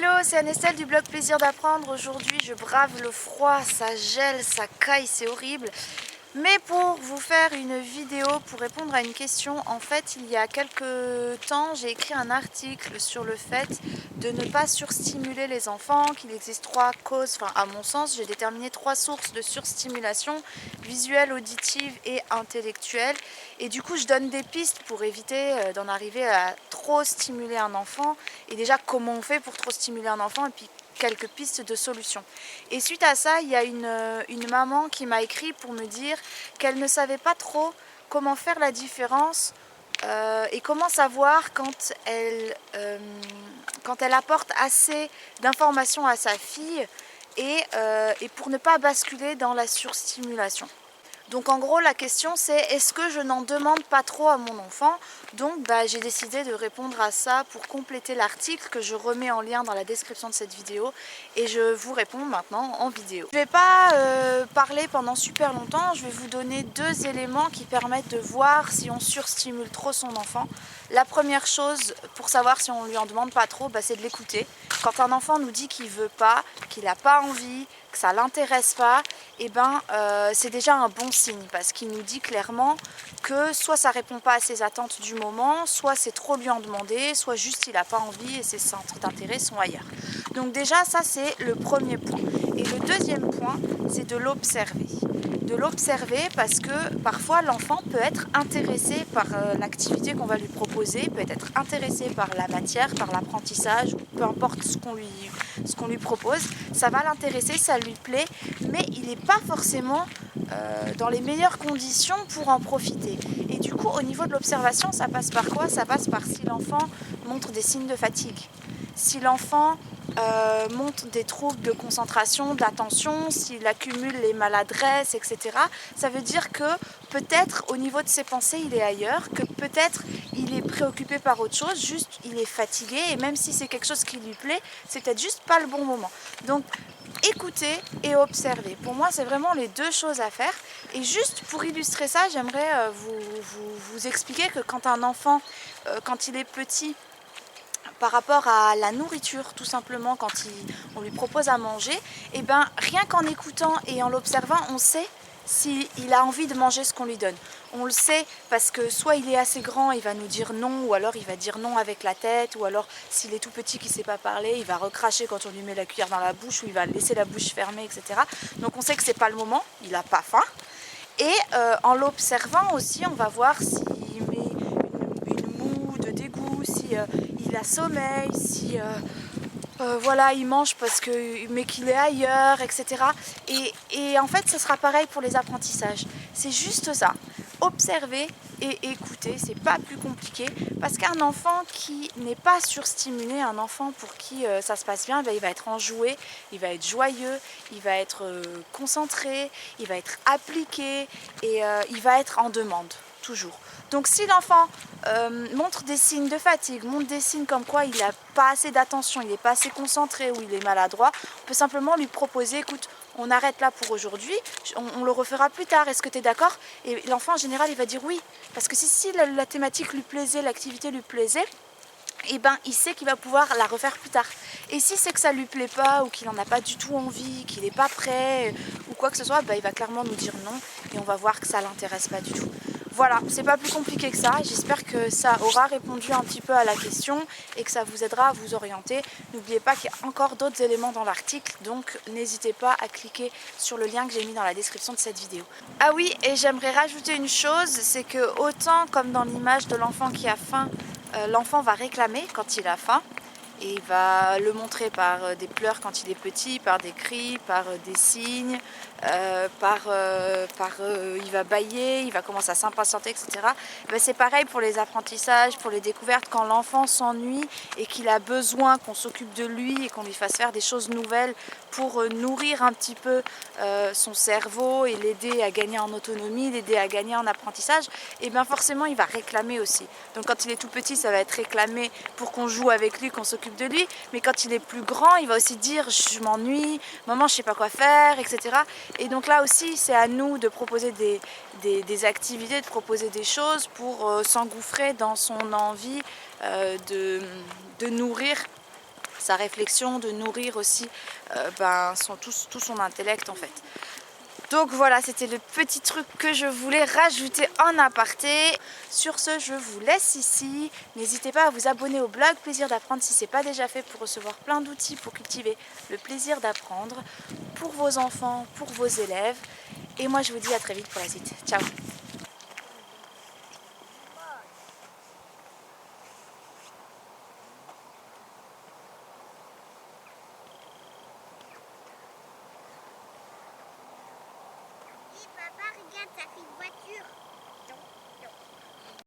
Hello, c'est Anestelle du blog Plaisir d'apprendre. Aujourd'hui, je brave le froid, ça gèle, ça caille, c'est horrible. Mais pour vous faire une vidéo pour répondre à une question, en fait, il y a quelques temps, j'ai écrit un article sur le fait de ne pas surstimuler les enfants, qu'il existe trois causes, enfin à mon sens, j'ai déterminé trois sources de surstimulation, visuelle, auditive et intellectuelle. Et du coup, je donne des pistes pour éviter d'en arriver à trop stimuler un enfant. Et déjà, comment on fait pour trop stimuler un enfant et puis quelques pistes de solutions. Et suite à ça, il y a une maman qui m'a écrit pour me dire qu'elle ne savait pas trop comment faire la différence et comment savoir quand elle apporte assez d'informations à sa fille et pour ne pas basculer dans la surstimulation. Donc en gros la question c'est est-ce que je n'en demande pas trop à mon enfant? Donc j'ai décidé de répondre à ça pour compléter l'article que je remets en lien dans la description de cette vidéo et je vous réponds maintenant en vidéo. Je ne vais pas parler pendant super longtemps, je vais vous donner deux éléments qui permettent de voir si on surstimule trop son enfant. La première chose pour savoir si on lui en demande pas trop, c'est de l'écouter. Quand un enfant nous dit qu'il veut pas, qu'il n'a pas envie, que ça l'intéresse pas, c'est déjà un bon signe parce qu'il nous dit clairement que soit ça répond pas à ses attentes du moment, soit c'est trop lui en demander, soit juste il n'a pas envie et ses centres d'intérêt sont ailleurs. Donc déjà ça c'est le premier point. Et le deuxième point c'est de l'observer. De l'observer parce que parfois l'enfant peut être intéressé par l'activité qu'on va lui proposer, peut être intéressé par la matière, par l'apprentissage, peu importe ce qu'on lui propose, ça va l'intéresser, ça lui plaît, mais il n'est pas forcément dans les meilleures conditions pour en profiter. Et du coup, au niveau de l'observation, ça passe par quoi? Ça passe par si l'enfant montre des signes de fatigue, si l'enfant montre des troubles de concentration, d'attention, s'il accumule les maladresses, etc. Ça veut dire que peut-être au niveau de ses pensées, il est ailleurs, que peut-être il est préoccupé par autre chose, juste il est fatigué et même si c'est quelque chose qui lui plaît, c'est peut-être juste pas le bon moment. Donc écouter et observer. Pour moi, c'est vraiment les deux choses à faire. Et juste pour illustrer ça, j'aimerais vous expliquer que quand un enfant, quand il est petit, par rapport à la nourriture, tout simplement, quand on lui propose à manger, rien qu'en écoutant et en l'observant, on sait s'il a envie de manger ce qu'on lui donne. On le sait parce que soit il est assez grand, il va nous dire non, ou alors il va dire non avec la tête, ou alors s'il est tout petit qui ne sait pas parler, il va recracher quand on lui met la cuillère dans la bouche, ou il va laisser la bouche fermée, etc. Donc on sait que c'est pas le moment, il n'a pas faim. Et en l'observant aussi, on va voir s'il met une moue de dégoût, si il a sommeil, si voilà, il mange mais qu'il est ailleurs, etc. Et en fait, ce sera pareil pour les apprentissages. C'est juste ça. Observer et écouter, c'est pas plus compliqué. Parce qu'un enfant qui n'est pas surstimulé, un enfant pour qui ça se passe bien, il va être enjoué, il va être joyeux, il va être concentré, il va être appliqué et il va être en demande, toujours. Donc si l'enfant montre des signes de fatigue, montre des signes comme quoi il n'a pas assez d'attention, il n'est pas assez concentré ou il est maladroit, on peut simplement lui proposer, écoute, on arrête là pour aujourd'hui, on le refera plus tard, est-ce que tu es d'accord? Et l'enfant en général il va dire oui, parce que si la thématique lui plaisait, l'activité lui plaisait, il sait qu'il va pouvoir la refaire plus tard. Et si c'est que ça lui plaît pas ou qu'il n'en a pas du tout envie, qu'il n'est pas prêt ou quoi que ce soit, il va clairement nous dire non et on va voir que ça l'intéresse pas du tout. Voilà, c'est pas plus compliqué que ça. J'espère que ça aura répondu un petit peu à la question et que ça vous aidera à vous orienter. N'oubliez pas qu'il y a encore d'autres éléments dans l'article, donc n'hésitez pas à cliquer sur le lien que j'ai mis dans la description de cette vidéo. Ah oui, et j'aimerais rajouter une chose, c'est que autant comme dans l'image de l'enfant qui a faim, l'enfant va réclamer quand il a faim et il va le montrer par des pleurs quand il est petit, par des cris, par des signes, il va bâiller, il va commencer à s'impatienter, etc. C'est pareil pour les apprentissages, pour les découvertes, quand l'enfant s'ennuie et qu'il a besoin qu'on s'occupe de lui et qu'on lui fasse faire des choses nouvelles pour nourrir un petit peu son cerveau et l'aider à gagner en autonomie, l'aider à gagner en apprentissage, et bien forcément il va réclamer aussi. Donc quand il est tout petit, ça va être réclamé pour qu'on joue avec lui, qu'on s'occupe de lui, mais quand il est plus grand, il va aussi dire je m'ennuie, maman je sais pas quoi faire, etc. Et donc là aussi c'est à nous de proposer des activités, de proposer des choses pour s'engouffrer dans son envie de nourrir sa réflexion, de nourrir aussi tout son intellect en fait. Donc voilà, c'était le petit truc que je voulais rajouter en aparté. Sur ce, je vous laisse ici. N'hésitez pas à vous abonner au blog Plaisir d'apprendre si ce n'est pas déjà fait pour recevoir plein d'outils pour cultiver le plaisir d'apprendre pour vos enfants, pour vos élèves. Et moi, je vous dis à très vite pour la suite. Ciao! Papa, regarde, ça fait une voiture.